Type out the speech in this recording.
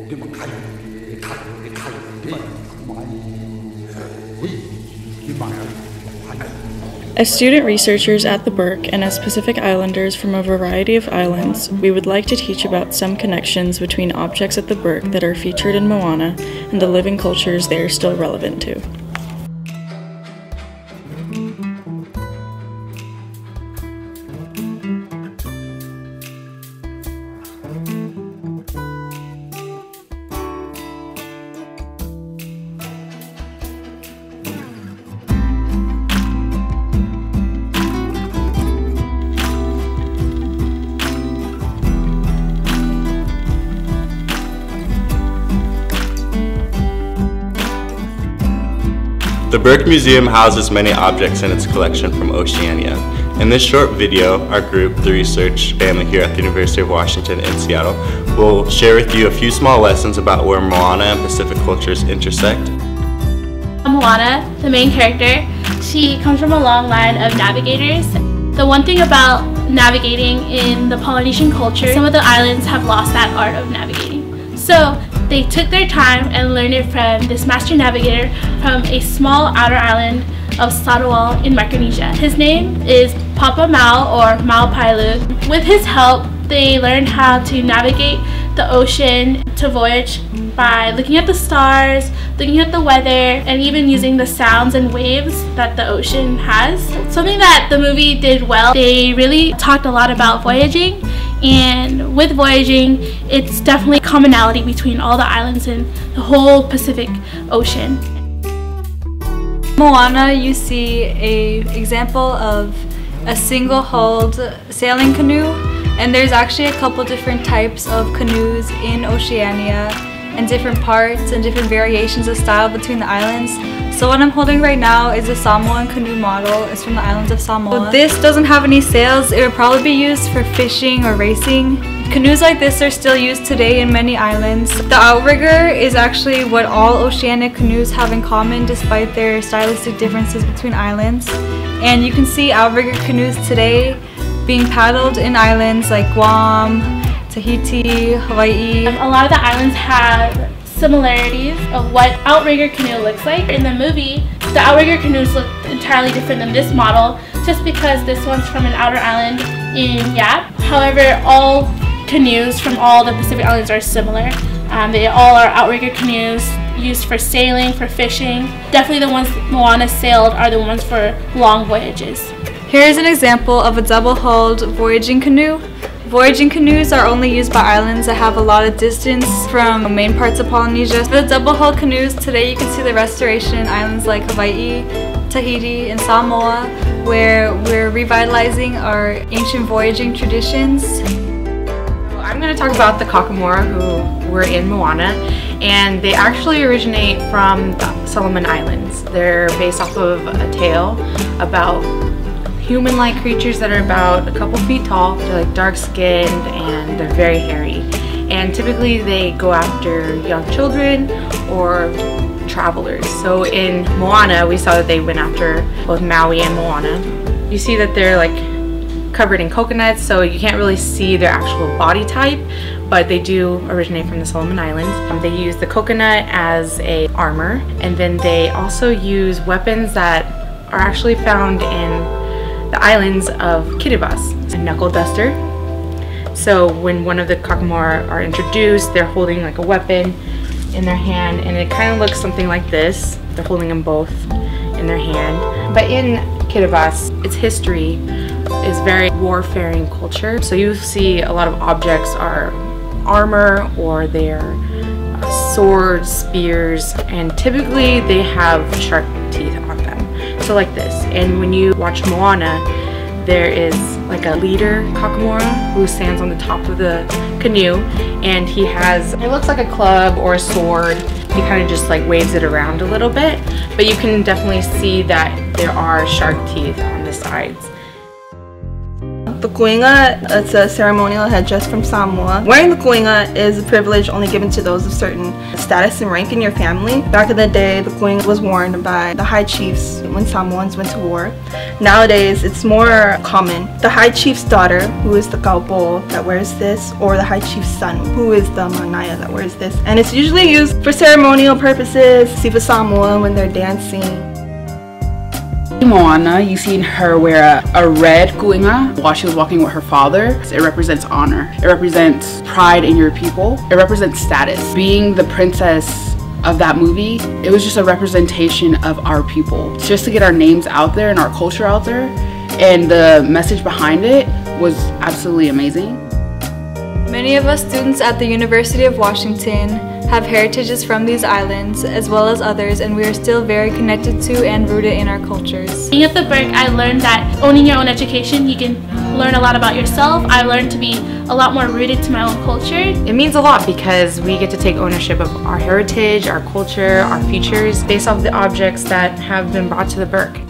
As student researchers at the Burke and as Pacific Islanders from a variety of islands, we would like to teach about some connections between objects at the Burke that are featured in Moana and the living cultures they are still relevant to. The Burke Museum houses many objects in its collection from Oceania. In this short video, our group, the research family here at the University of Washington in Seattle, will share with you a few small lessons about where Moana and Pacific cultures intersect. Moana, the main character, she comes from a long line of navigators. The one thing about navigating in the Polynesian culture, some of the islands have lost that art of navigating. So they took their time and learned it from this master navigator from a small outer island of Satawal in Micronesia. His name is Papa Mau or Mau Piailug. With his help, they learned how to navigate the ocean, to voyage by looking at the stars, looking at the weather, and even using the sounds and waves that the ocean has. Something that the movie did well, they really talked a lot about voyaging, and with voyaging, it's definitely a commonality between all the islands in the whole Pacific Ocean. Moana, you see an example of a single-hulled sailing canoe, and there's actually a couple different types of canoes in Oceania and different parts and different variations of style between the islands. So what I'm holding right now is a Samoan canoe model. It's from the islands of Samoa. So this doesn't have any sails. It would probably be used for fishing or racing. Canoes like this are still used today in many islands. The outrigger is actually what all Oceanic canoes have in common despite their stylistic differences between islands. And you can see outrigger canoes today being paddled in islands like Guam, Tahiti, Hawaii. A lot of the islands have similarities of what outrigger canoe looks like. In the movie, the outrigger canoes look entirely different than this model just because this one's from an outer island in Yap. However, all canoes from all the Pacific Islands are similar. They all are outrigger canoes used for sailing, for fishing. Definitely the ones Moana sailed are the ones for long voyages. Here is an example of a double-hulled voyaging canoe. Voyaging canoes are only used by islands that have a lot of distance from main parts of Polynesia. For the double-hulled canoes, today you can see the restoration in islands like Hawaii, Tahiti, and Samoa, where we're revitalizing our ancient voyaging traditions. I'm going to talk about the Kakamora who were in Moana, and they actually originate from the Solomon Islands. They're based off of a tale about human-like creatures that are about a couple feet tall. They're like dark-skinned and they're very hairy. And typically they go after young children or travelers. So in Moana, we saw that they went after both Maui and Moana. You see that they're like covered in coconuts, so you can't really see their actual body type, but they do originate from the Solomon Islands. They use the coconut as a armor, and then they also use weapons that are actually found in the islands of Kiribati, a knuckle duster. So when one of the Kakamora are introduced, they're holding like a weapon in their hand, and it kind of looks something like this. They're holding them both in their hand. But in Kiribati, its history is very warfaring culture. So you see a lot of objects are armor or they're swords, spears, and typically they have sharp teeth on them. So like this. And when you watch Moana, there is like a leader Kakamora who stands on the top of the canoe, and he has, it looks like a club or a sword. He kind of just like waves it around a little bit, but you can definitely see that there are sharp teeth on the sides. The kuinga, it's a ceremonial headdress from Samoa. Wearing the kuinga is a privilege only given to those of certain status and rank in your family. Back in the day, the kuinga was worn by the high chiefs when Samoans went to war. Nowadays, it's more common. The high chief's daughter, who is the kaupo that wears this, or the high chief's son, who is the manaya that wears this. And it's usually used for ceremonial purposes, Siva Samoa when they're dancing. Moana, you seen her wear a red kuinga while she was walking with her father. It represents honor. It represents pride in your people. It represents status. Being the princess of that movie, it was just a representation of our people. Just to get our names out there and our culture out there, and the message behind it was absolutely amazing. Many of us students at the University of Washington have heritages from these islands as well as others, and we are still very connected to and rooted in our cultures. Being at the Burke, I learned that owning your own education, you can learn a lot about yourself. I learned to be a lot more rooted to my own culture. It means a lot because we get to take ownership of our heritage, our culture, our futures based off the objects that have been brought to the Burke.